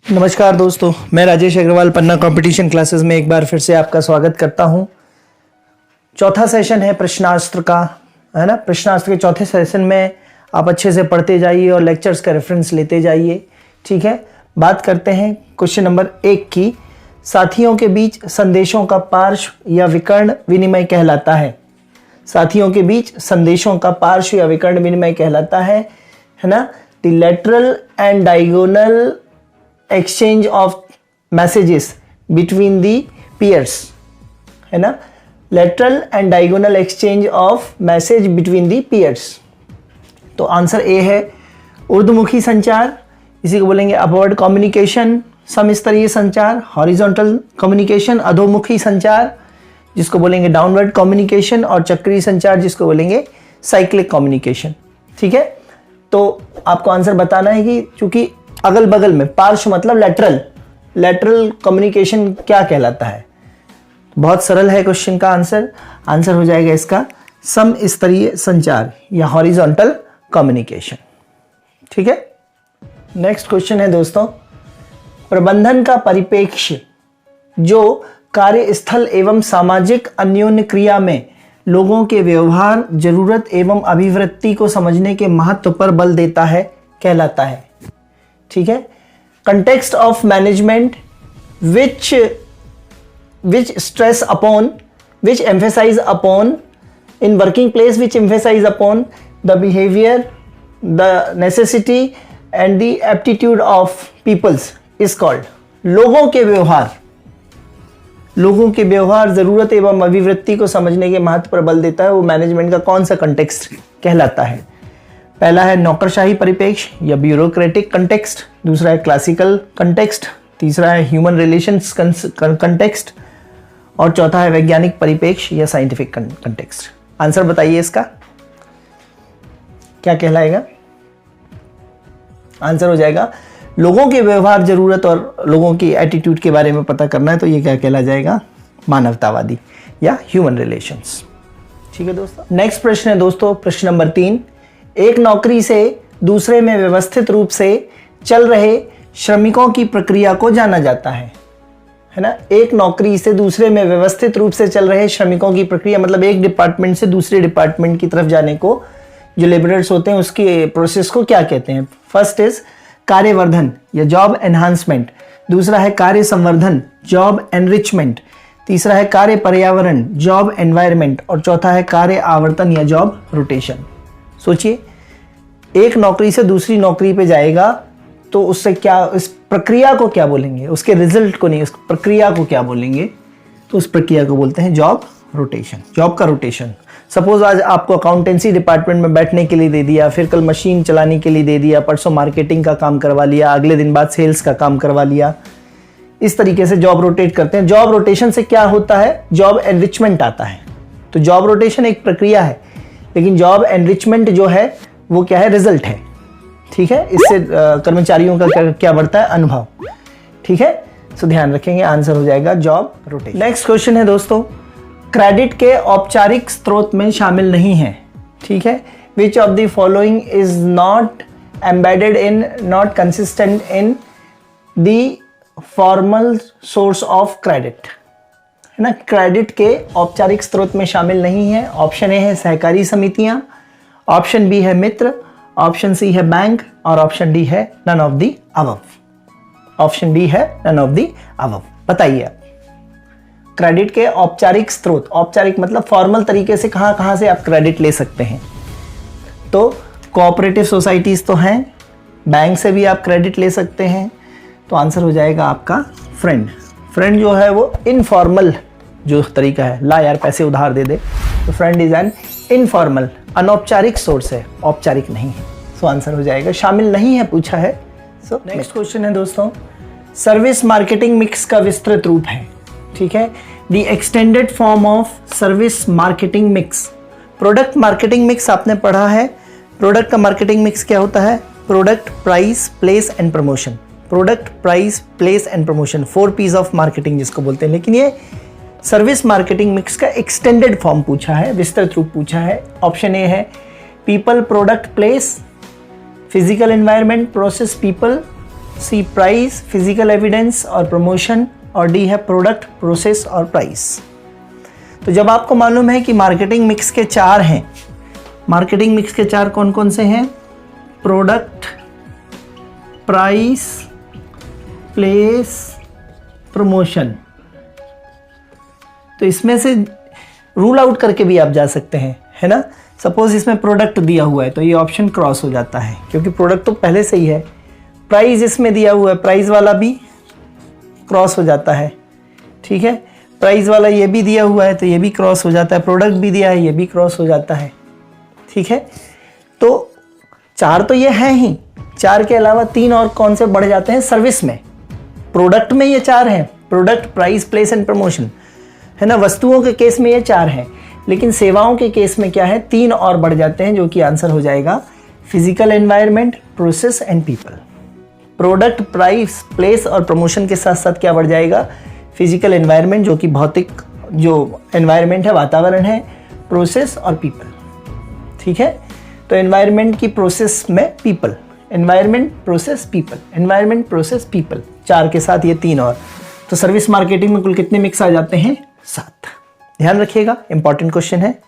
नमस्कार दोस्तों, मैं राजेश अग्रवाल पन्ना कंपटीशन क्लासेस में एक बार फिर से आपका स्वागत करता हूं। चौथा सेशन है प्रश्नास्त्र का, है ना। प्रश्नास्त्र के चौथे सेशन में आप अच्छे से पढ़ते जाइए और लेक्चर्स का रेफरेंस लेते जाइए, ठीक है। बात करते हैं क्वेश्चन नंबर 1 की। साथियों के बीच संदेशों का पार्श्व या विकर्ण विनिमय कहलाता है। साथियों के बीच संदेशों का पार्श्व या विकर्ण विनिमय कहलाता है ना। The lateral and diagonal exchange of messages between the peers, है ना। lateral and diagonal exchange of message between the peers। तो आंसर ए है ऊर्ध्वमुखी संचार, इसी को बोलेंगे अपवर्ड कम्युनिकेशन, समस्तरीय संचार। हॉरिजॉन्टल कम्युनिकेशन अधोमुखी संचार, जिसको बोलेंगे डाउनवर्ड कम्युनिकेशन। और चक्रीय संचार, जिसको बोलेंगे साइक्लिक कम्युनिकेशन, ठीक है। तो आपको आंसर बताना है कि चूंकि अगल बगल में, पार्श्व मतलब लेटरल कम्युनिकेशन क्या कहलाता है। बहुत सरल है क्वेश्चन का आंसर हो जाएगा इसका समस्तरीय संचार या हॉरिजॉन्टल कम्युनिकेशन, ठीक है। नेक्स्ट क्वेश्चन है दोस्तों, प्रबंधन का परिप्रेक्ष्य जो कार्यस्थल एवं सामाजिक अन्योन्य क्रिया में लोगों के व्यवहार, जरूरत एवं अभिवृत्ति को समझने के महत्व पर बल देता है कहलाता है, ठीक है। Context of management which stress upon, which emphasize upon in working place, which emphasize upon the behavior, the necessity and the aptitude of peoples is called। लोगों के व्यवहार, जरूरत एवं अभिवृत्ति को समझने के महत्व पर बल देता है, वो मैनेजमेंट का कौन सा कंटेक्स्ट कहलाता है। पहला है नौकरशाही परिप्रेक्ष्य या ब्यूरोक्रेटिक कंटेक्स्ट, दूसरा है क्लासिकल कंटेक्स्ट, तीसरा है ह्यूमन रिलेशंस कंटेक्स्ट और चौथा है वैज्ञानिक परिप्रेक्ष्य या साइंटिफिक कंटेक्स्ट। आंसर बताइए इसका क्या कहलाएगा। आंसर हो जाएगा लोगों के व्यवहार, जरूरत और लोगों की एटीट्यूड के बारे में पता करना है तो ये क्या कहला जाएगा, मानवतावादी या ह्यूमन रिलेशंस, ठीक है दोस्तों। नेक्स्ट प्रश्न है दोस्तों, प्रश्न नंबर 3। एक नौकरी से दूसरे में व्यवस्थित रूप से चल रहे श्रमिकों की प्रक्रिया को जाना जाता है ना। एक नौकरी से दूसरे में व्यवस्थित रूप से चल रहे श्रमिकों की प्रक्रिया मतलब एक डिपार्टमेंट से दूसरे डिपार्टमेंट की तरफ जाने को जो लेबरर्स होते हैं उसकी प्रोसेस को क्या कहते हैं। फर्स्ट इज कार्यवर्धन या जॉब एनहांसमेंट, दूसरा है कार्य संवर्धन जॉब एनरिचमेंट, तीसरा है कार्य पर्यावरण जॉब एनवायरमेंट और चौथा है कार्य आवर्तन या जॉब रोटेशन। सोचिए, एक नौकरी से दूसरी नौकरी पे जाएगा तो उससे क्या, इस प्रक्रिया को क्या बोलेंगे, उसके रिजल्ट को नहीं, उस प्रक्रिया को क्या बोलेंगे, तो उस प्रक्रिया को बोलते हैं जॉब रोटेशन, जॉब का रोटेशन। सपोज आज आपको अकाउंटेंसी डिपार्टमेंट में बैठने के लिए दे दिया, फिर कल मशीन चलाने के लिए दे दिया, परसों मार्केटिंग का काम करवा लिया, अगले दिन बाद सेल्स का काम करवा लिया। इस तरीके से जॉब रोटेट करते हैं। जॉब रोटेशन से क्या होता है, जॉब एनरिचमेंट आता है। तो जॉब रोटेशन एक प्रक्रिया है, लेकिन जॉब एनरिचमेंट जो है वो क्या है, रिजल्ट है, ठीक है। इससे कर्मचारियों का क्या बढ़ता है, अनुभव, ठीक है। सो ध्यान रखेंगे, आंसर हो जाएगा जॉब रोटेशन। नेक्स्ट क्वेश्चन है दोस्तों, क्रेडिट के औपचारिक स्रोत में शामिल नहीं है, ठीक है। Which of the following is not embedded in, not consistent in the formal source of credit, है ना। क्रेडिट के औपचारिक स्रोत में शामिल नहीं है। ऑप्शन ए है सहकारी समितियां, ऑप्शन बी है मित्र, ऑप्शन सी है बैंक और ऑप्शन डी है none of the above. Option B है नन ऑफ दी अबव। बताइए आप, क्रेडिट के औपचारिक स्रोत, औपचारिक मतलब फॉर्मल तरीके से कहां से आप क्रेडिट ले सकते हैं। तो कोऑपरेटिव सोसाइटीज तो हैं, बैंक से भी आप क्रेडिट ले सकते हैं। तो आंसर हो जाएगा आपका फ्रेंड जो है वो इनफॉर्मल जो तरीका है, ला यार पैसे उधार दे दे, तो फ्रेंड इज एन इनफॉर्मल, अनौपचारिक सोर्स है, औपचारिक नहीं है। सो आंसर हो जाएगा शामिल नहीं है, पूछा है। सो नेक्स्ट क्वेश्चन है दोस्तों, सर्विस मार्केटिंग मिक्स का विस्तृत रूप है, ठीक है। The extended form of service marketing mix. Product marketing mix आपने पढ़ा है। प्रोडक्ट का मार्केटिंग मिक्स क्या होता है, product, price, place and promotion. Product, price, place and promotion, 4 P's of marketing जिसको बोलते हैं। लेकिन ये सर्विस मार्केटिंग मिक्स का एक्सटेंडेड फॉर्म पूछा है, विस्तृत रूप पूछा है। ऑप्शन ए है people, product, place, physical environment, process, people, C price, physical evidence और प्रमोशन, और डी है प्रोडक्ट, प्रोसेस और प्राइस। तो जब आपको मालूम है कि मार्केटिंग मिक्स के 4 हैं, मार्केटिंग मिक्स के 4 कौन कौन से हैं? Product, price, place, promotion. तो इसमें से रूल आउट करके भी आप जा सकते हैं, है ना। सपोज इसमें प्रोडक्ट दिया हुआ है तो ये ऑप्शन क्रॉस हो जाता है क्योंकि प्रोडक्ट तो पहले से ही है। प्राइस इसमें दिया हुआ है, प्राइस वाला भी क्रॉस हो जाता है, ठीक है। प्राइस वाला ये भी दिया हुआ है तो ये भी क्रॉस हो जाता है, प्रोडक्ट भी दिया है ये भी क्रॉस हो जाता है, ठीक है। तो 4 तो ये हैं ही, 4 के अलावा 3 और कौन से बढ़ जाते हैं सर्विस में। प्रोडक्ट में ये 4 हैं, product, price, place and promotion, है ना। वस्तुओं के केस में ये 4 हैं, लेकिन सेवाओं के केस में क्या है, 3 और बढ़ जाते हैं, जो कि आंसर हो जाएगा physical environment, process and people. Product, price, place और प्रमोशन के साथ साथ क्या बढ़ जाएगा, फिजिकल एनवायरनमेंट जो कि भौतिक जो एनवायरनमेंट है, वातावरण है, प्रोसेस और पीपल, ठीक है। तो एनवायरनमेंट की प्रोसेस में people, environment, process, people, environment, process, people, 4 के साथ ये 3 और। तो सर्विस मार्केटिंग में कुल कितने मिक्स आ जाते हैं? 7। ध्यान रखिएगा, इंपॉर्टेंट क्वेश्चन है,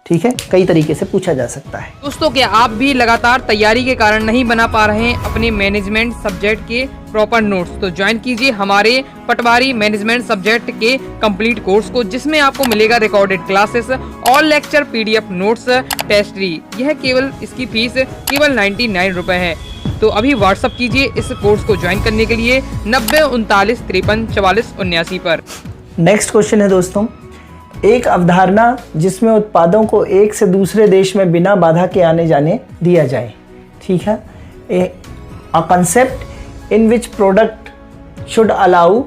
ठीक है। कई तरीके से पूछा जा सकता है। दोस्तों, क्या आप भी लगातार तैयारी के कारण नहीं बना पा रहे हैं अपने मैनेजमेंट सब्जेक्ट के प्रॉपर नोट्स? तो ज्वाइन कीजिए हमारे पटवारी मैनेजमेंट सब्जेक्ट के कंप्लीट कोर्स को, जिसमें आपको मिलेगा recorded classes, all lecture, PDF notes, टेस्टरी। यह केवल इसकी फीस केवल 99 रुपए है। तो अभी व्हाट्सअप कीजिए इस कोर्स को ज्वाइन करने के लिए 90 39 53 44 79 पर। नेक्स्ट क्वेश्चन है दोस्तों, एक अवधारणा जिसमें उत्पादों को एक से दूसरे देश में बिना बाधा के आने जाने दिया जाए, ठीक है। A concept in which product should allow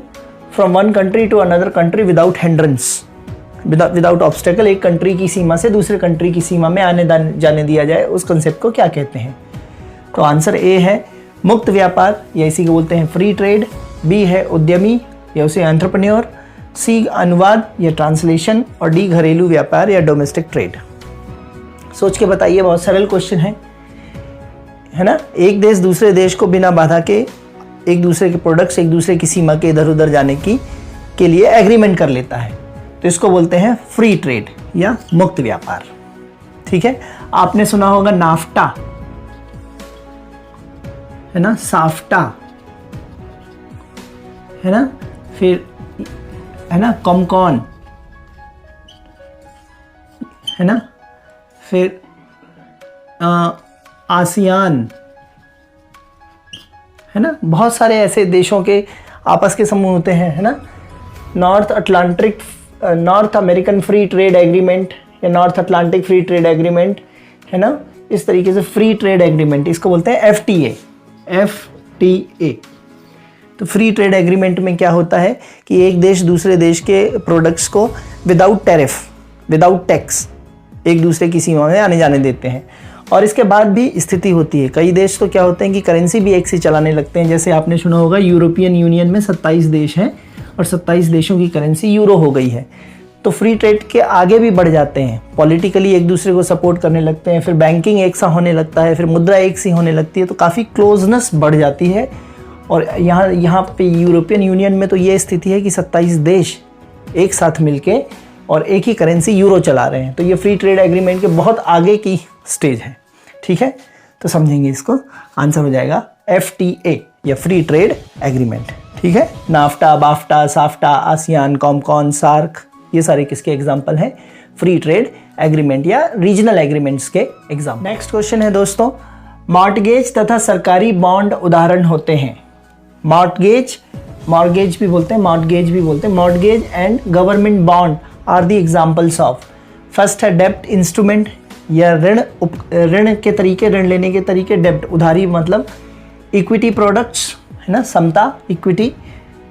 from one country to another country without hindrance, without obstacle. एक कंट्री की सीमा से दूसरे कंट्री की सीमा में आने जाने दिया जाए, उस कंसेप्ट को क्या कहते हैं? तो आंसर ए है मुक्त व्यापार, या इसी को बोलते हैं फ्री ट्रेड। बी है उद्यमी, या उसे एंटरप्रेन्योर। सी अनुवाद या ट्रांसलेशन, और डी घरेलू व्यापार या डोमेस्टिक ट्रेड। सोच के बताइए, बहुत सरल क्वेश्चन है ना। एक देश दूसरे देश को बिना बाधा के एक दूसरे के प्रोडक्ट्स एक दूसरे की सीमा के इधर उधर जाने के लिए एग्रीमेंट कर लेता है, तो इसको बोलते हैं फ्री ट्रेड या मुक्त व्यापार, ठीक है। आपने सुना होगा नाफ्टा, है ना, साफ्टा, है ना, फिर है ना कॉमकॉन, है ना, फिर आसियान, है ना। बहुत सारे ऐसे देशों के आपस के समूह होते हैं, है ना। North American free trade agreement या North Atlantic free trade agreement, है ना। इस तरीके से फ्री ट्रेड एग्रीमेंट, इसको बोलते हैं FTA। तो फ्री ट्रेड एग्रीमेंट में क्या होता है कि एक देश दूसरे देश के प्रोडक्ट्स को विदाउट टैरिफ, विदाउट टैक्स एक दूसरे की सीमा में आने जाने देते हैं। और इसके बाद भी स्थिति होती है, कई देश तो क्या होते हैं कि करेंसी भी एक सी चलाने लगते हैं। जैसे आपने सुना होगा यूरोपियन यूनियन में 27 देश हैं और 27 देशों की करेंसी यूरो हो गई है। तो फ्री ट्रेड के आगे भी बढ़ जाते हैं, पॉलिटिकली एक दूसरे को सपोर्ट करने लगते हैं, फिर बैंकिंग एक सा होने लगता है, फिर मुद्रा एक सी होने लगती है, तो काफ़ी क्लोजनेस बढ़ जाती है। और यहाँ पे यूरोपियन यूनियन में तो ये स्थिति है कि 27 देश एक साथ मिलके और एक ही करेंसी यूरो चला रहे हैं। तो ये फ्री ट्रेड एग्रीमेंट के बहुत आगे की स्टेज है, ठीक है। तो समझेंगे इसको, आंसर हो जाएगा FTA या फ्री ट्रेड एग्रीमेंट, ठीक है। NAFTA, BAFTA, SAFTA, ASEAN, COMECON, SAARC, ये सारे किसके एग्जाम्पल हैं? फ्री ट्रेड एग्रीमेंट या रीजनल एग्रीमेंट्स के एग्जाम्पल। नेक्स्ट क्वेश्चन है दोस्तों, मॉर्टगेज तथा सरकारी बॉन्ड उदाहरण होते हैं। मॉर्गेज भी बोलते हैं, mortgage and government bond are the examples of. First है डेब्ट इंस्ट्रूमेंट या ऋण के तरीके, ऋण लेने के तरीके। डेब्ट उधारी मतलब इक्विटी प्रोडक्ट्स, है ना, समता, इक्विटी,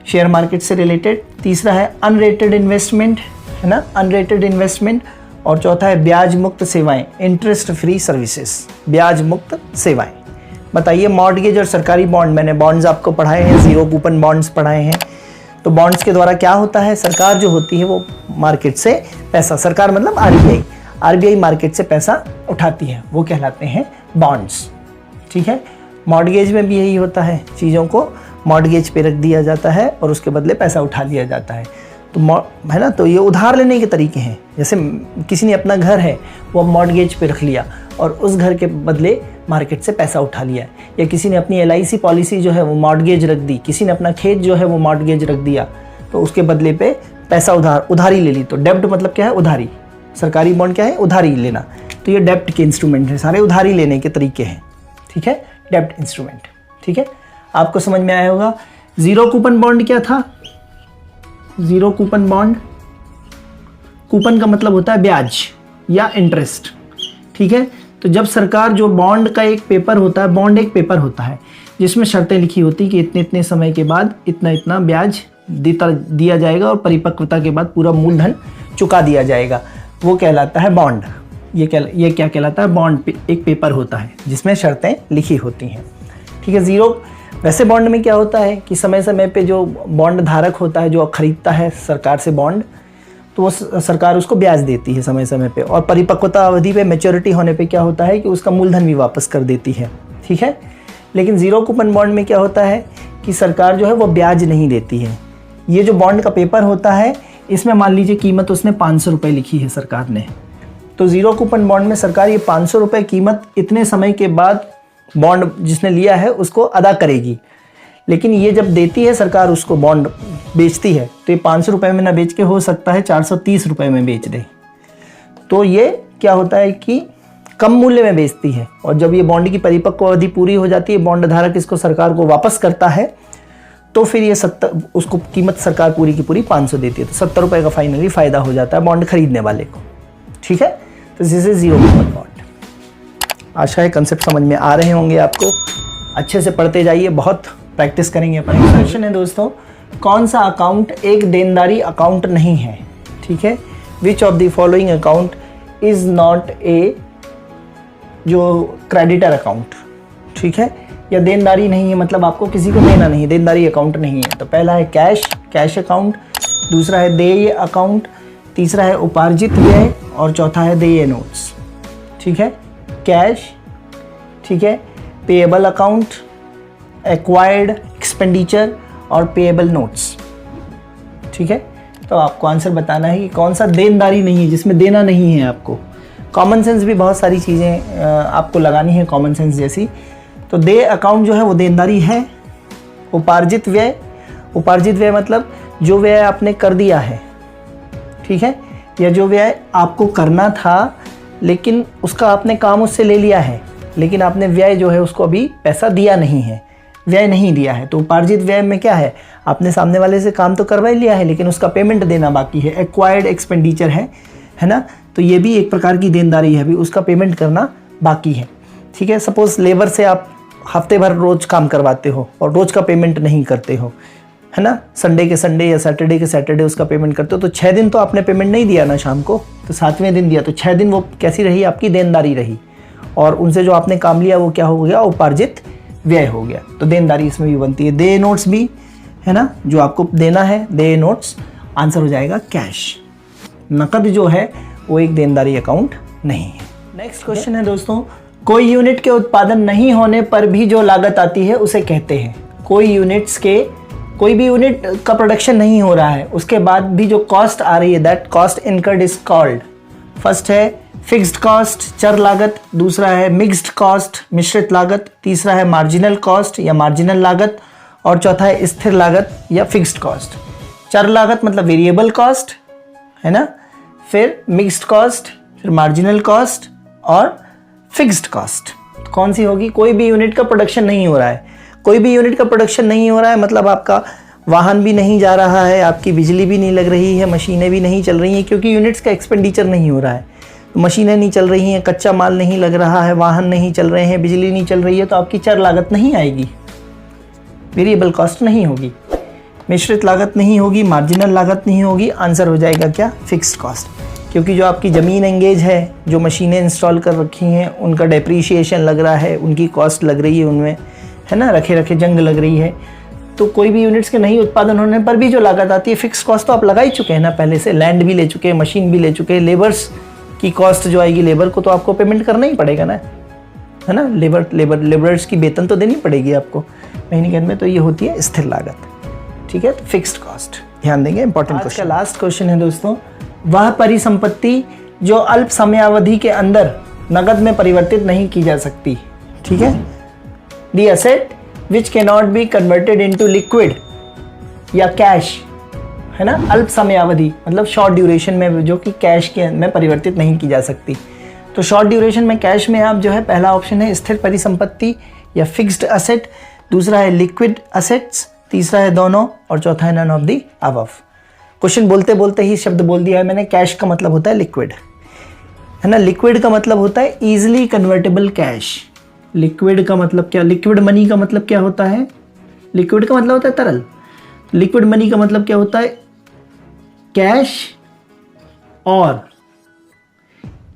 शेयर मार्केट से रिलेटेड। तीसरा है अनरेटेड इन्वेस्टमेंट, है ना, अनरेटेड इन्वेस्टमेंट। और चौथा है ब्याज मुक्त सेवाएं, इंटरेस्ट फ्री सर्विसेज, ब्याज मुक्त सेवाएं। बताइए, मॉर्टगेज और सरकारी बॉन्ड, मैंने बॉन्ड्स आपको पढ़ाए हैं, जीरो कूपन बॉन्ड्स पढ़ाए हैं। तो बॉन्ड्स के द्वारा क्या होता है, सरकार जो होती है वो मार्केट से पैसा, सरकार मतलब आरबीआई मार्केट से पैसा उठाती है, वो कहलाते हैं बॉन्ड्स, ठीक है। मॉर्टगेज में भी यही होता है, चीज़ों को मॉर्गेज पे रख दिया जाता है और उसके बदले पैसा उठा लिया जाता है। तो है ना, तो ये उधार लेने के तरीके हैं। जैसे किसी ने अपना घर है वो मॉर्गेज पे रख लिया और उस घर के बदले मार्केट से पैसा उठा लिया, या किसी ने अपनी LIC पॉलिसी जो है वो मॉर्गेज रख दी, किसी ने अपना खेत जो है वो मॉर्गेज रख दिया, तो उसके बदले पे पैसा उधारी ले ली। तो डेब्ट मतलब क्या है? उधारी। सरकारी बॉन्ड क्या है? उधारी लेना। तो ये डेब्ट के इंस्ट्रूमेंट हैं, सारे उधारी लेने के तरीके हैं। ठीक है, डेब्ट इंस्ट्रूमेंट। ठीक है, आपको समझ में आया होगा। जीरो कूपन बॉन्ड क्या था? जीरो कूपन बॉन्ड, कूपन का मतलब होता है ब्याज या इंटरेस्ट। ठीक है, तो जब सरकार जो बॉन्ड का एक पेपर होता है, बॉन्ड एक पेपर होता है जिसमें शर्तें लिखी होती कि इतने इतने समय के बाद इतना इतना ब्याज दिया जाएगा और परिपक्वता के बाद पूरा मूलधन चुका दिया जाएगा, वो कहलाता है बॉन्ड। ये क्या कहलाता है? बॉन्ड एक पेपर होता है जिसमें शर्तें लिखी होती हैं। ठीक है, जीरो वैसे बॉन्ड में क्या होता है कि समय समय पे जो बॉन्ड धारक होता है, जो खरीदता है सरकार से बॉन्ड, तो वो सरकार उसको ब्याज देती है समय समय पे, और परिपक्वता अवधि पे, मैच्योरिटी होने पे क्या होता है कि उसका मूलधन भी वापस कर देती है। ठीक है, लेकिन जीरो कूपन बॉन्ड में क्या होता है कि सरकार जो है वो ब्याज नहीं देती है। ये जो बॉन्ड का पेपर होता है, इसमें मान लीजिए कीमत उसने 500 रुपये लिखी है सरकार ने, तो जीरो कूपन बॉन्ड में सरकार ये 500 रुपये कीमत इतने समय के बाद बॉन्ड जिसने लिया है उसको अदा करेगी। लेकिन ये जब देती है सरकार, उसको बॉन्ड बेचती है, तो ये 500 रुपये में ना बेच के हो सकता है 430 रुपये में बेच दे। तो ये क्या होता है कि कम मूल्य में बेचती है, और जब ये बॉन्ड की परिपक्व अवधि पूरी हो जाती है, बॉन्ड धारक इसको सरकार को वापस करता है, तो फिर ये उसको कीमत सरकार पूरी की पूरी 500 देती है। तो 70 रुपये का फाइनली फ़ायदा हो जाता है बॉन्ड खरीदने वाले को। ठीक है, तो this is zero coupon bond. आशा है कंसेप्ट समझ में आ रहे होंगे आपको। अच्छे से पढ़ते जाइए, बहुत प्रैक्टिस करेंगे अपन। क्वेश्चन है दोस्तों, कौन सा अकाउंट एक देनदारी अकाउंट नहीं है? ठीक है, which of the following account is not a जो क्रेडिटर अकाउंट? ठीक है, या देनदारी नहीं है मतलब आपको किसी को देना नहीं, देनदारी अकाउंट नहीं है। तो पहला है कैश अकाउंट, दूसरा है देय अकाउंट, तीसरा है उपार्जित व्यय, और चौथा है देय नोट्स। ठीक है, कैश, ठीक है, पेएबल अकाउंट, एक्वायर्ड एक्सपेंडिचर और पेएबल नोट्स। ठीक है, तो आपको आंसर बताना है कि कौन सा देनदारी नहीं है, जिसमें देना नहीं है आपको। कॉमन सेंस भी बहुत सारी चीज़ें आपको लगानी है, कॉमन सेंस जैसी। तो देय अकाउंट जो है वो देनदारी है। उपार्जित व्यय मतलब जो व्यय आपने कर दिया है, ठीक है, या जो व्यय आपको करना था लेकिन उसका आपने काम उससे ले लिया है, लेकिन आपने व्यय जो है उसको अभी पैसा दिया नहीं है, व्यय नहीं दिया है। तो उपार्जित व्यय में क्या है, आपने सामने वाले से काम तो करवा ही लिया है लेकिन उसका पेमेंट देना बाकी है। एक्वायर्ड एक्सपेंडिचर है ना, तो ये भी एक प्रकार की देनदारी है, अभी उसका पेमेंट करना बाकी है। ठीक है, सपोज लेबर से आप हफ्ते भर रोज काम करवाते हो और रोज का पेमेंट नहीं करते हो, है ना, संडे के संडे या सैटरडे के सैटरडे उसका पेमेंट करते हो, तो 6 दिन तो आपने पेमेंट नहीं दिया ना शाम को, तो 7वें दिन दिया, तो 6 दिन वो कैसी रही, आपकी देनदारी रही, और उनसे जो आपने काम लिया वो क्या हो गया, उपार्जित व्यय हो गया। तो देनदारी इसमें भी बनती है। देय नोट्स भी है ना, जो आपको देना है, देय नोट्स, आंसर हो जाएगा कैश। नकद जो है वो एक देनदारी अकाउंट नहीं है। नेक्स्ट क्वेश्चन है दोस्तों, कोई यूनिट के उत्पादन नहीं होने पर भी जो लागत आती है उसे कहते हैं। कोई भी यूनिट का प्रोडक्शन नहीं हो रहा है, उसके बाद भी जो कॉस्ट आ रही है, that cost incurred is called, first है फिक्स्ड कॉस्ट चर लागत, दूसरा है मिक्स्ड कॉस्ट मिश्रित लागत, तीसरा है मार्जिनल कॉस्ट या मार्जिनल लागत, और चौथा है स्थिर लागत या फिक्स्ड कॉस्ट। चर लागत मतलब वेरिएबल कॉस्ट है ना, फिर मिक्स्ड कॉस्ट, फिर मार्जिनल कॉस्ट और फिक्स्ड कॉस्ट। कौन सी होगी? कोई भी यूनिट का प्रोडक्शन नहीं हो रहा है। कोई भी यूनिट का प्रोडक्शन नहीं हो रहा है मतलब आपका वाहन भी नहीं जा रहा है, आपकी बिजली भी नहीं लग रही है, मशीनें भी नहीं चल रही हैं, क्योंकि यूनिट्स का एक्सपेंडिचर नहीं हो रहा है। तो मशीनें नहीं चल रही हैं, कच्चा माल नहीं लग रहा है, वाहन नहीं चल रहे हैं, बिजली नहीं चल रही है, तो आपकी चर लागत नहीं आएगी, वेरिएबल कॉस्ट नहीं होगी, मिश्रित लागत नहीं होगी, मार्जिनल लागत नहीं होगी। आंसर हो जाएगा क्या? Fixed cost. क्योंकि जो आपकी ज़मीन एंगेज है, जो मशीनें इंस्टॉल कर रखी हैं, उनका डेप्रीशिएशन लग रहा है, उनकी कॉस्ट लग रही है उनमें, है ना, रखे जंग लग रही है। तो कोई भी यूनिट्स के नहीं उत्पादन होने पर भी जो लागत आती है, फिक्स कॉस्ट तो आप लगा ही चुके हैं ना पहले से, लैंड भी ले चुके हैं, मशीन भी ले चुके हैं, लेबर्स की कॉस्ट जो आएगी, लेबर को तो आपको पेमेंट करना ही पड़ेगा ना, है ना, लेबर्स की वेतन तो देनी पड़ेगी आपको, महीने के अंत में, तो ये होती है स्थिर लागत। ठीक है, तो फिक्स्ड कॉस्ट ध्यान देंगे, इंपॉर्टेंट क्वेश्चन। लास्ट क्वेश्चन है दोस्तों, वह परिसंपत्ति जो अल्प समयावधि के अंदर नगद में परिवर्तित नहीं की जा सकती। ठीक है, the asset which can not be converted into liquid या कैश, है ना, अल्प समयावधि मतलब शॉर्ट ड्यूरेशन में, जो कि कैश के में परिवर्तित नहीं की जा सकती। तो शॉर्ट ड्यूरेशन में कैश में आप जो है, पहला ऑप्शन है स्थिर परिसंपत्ति या फिक्स्ड असेट, दूसरा है लिक्विड असेट्स, तीसरा है दोनों, और चौथा है none of the above. Question बोलते बोलते ही शब्द बोल दिया है मैंने, कैश का मतलब होता है लिक्विड, है ना, लिक्विड का मतलब होता है इजीली कन्वर्टेबल कैश। लिक्विड का मतलब क्या, लिक्विड मनी का मतलब क्या होता है, लिक्विड का मतलब होता है तरल, लिक्विड मनी का मतलब क्या होता है, कैश और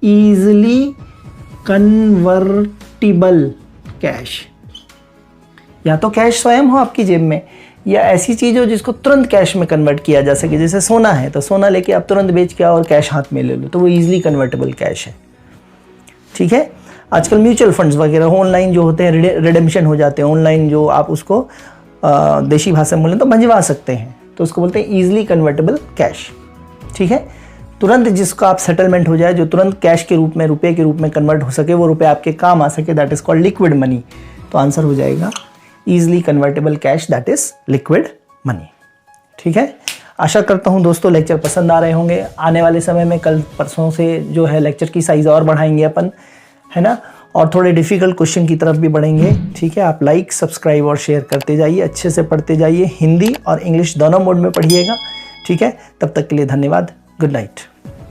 इजीली कन्वर्टिबल कैश। या तो कैश स्वयं हो आपकी जेब में, या ऐसी चीज हो जिसको तुरंत कैश में कन्वर्ट किया जा सके, जैसे सोना है तो सोना लेके आप तुरंत बेच के आओ और कैश हाथ में ले लो, तो वो इजीली कन्वर्टेबल कैश है। ठीक है, आजकल म्यूचुअल फंड्स वगैरह ऑनलाइन जो होते हैं, रिडेम्पशन हो जाते हैं ऑनलाइन, जो आप उसको देशी भाषा में बोलें तो भंजवा सकते हैं, तो उसको बोलते हैं इजीली कन्वर्टेबल कैश। ठीक है, तुरंत जिसका आप सेटलमेंट हो जाए, जो तुरंत कैश के रूप में, रुपए के रूप में कन्वर्ट हो सके, वो रुपए आपके काम आ सके, that is called liquid money. तो आंसर हो जाएगा easily convertible cash, that is liquid money. ठीक है, आशा करता हूँ दोस्तों लेक्चर पसंद आ रहे होंगे। आने वाले समय में कल परसों से जो है लेक्चर की साइज़ और बढ़ाएंगे अपन, है ना, और थोड़े डिफ़िकल्ट क्वेश्चन की तरफ भी बढ़ेंगे। ठीक है, आप लाइक, सब्सक्राइब और शेयर करते जाइए, अच्छे से पढ़ते जाइए, हिंदी और इंग्लिश दोनों मोड में पढ़िएगा। ठीक है, तब तक के लिए धन्यवाद, गुड नाइट।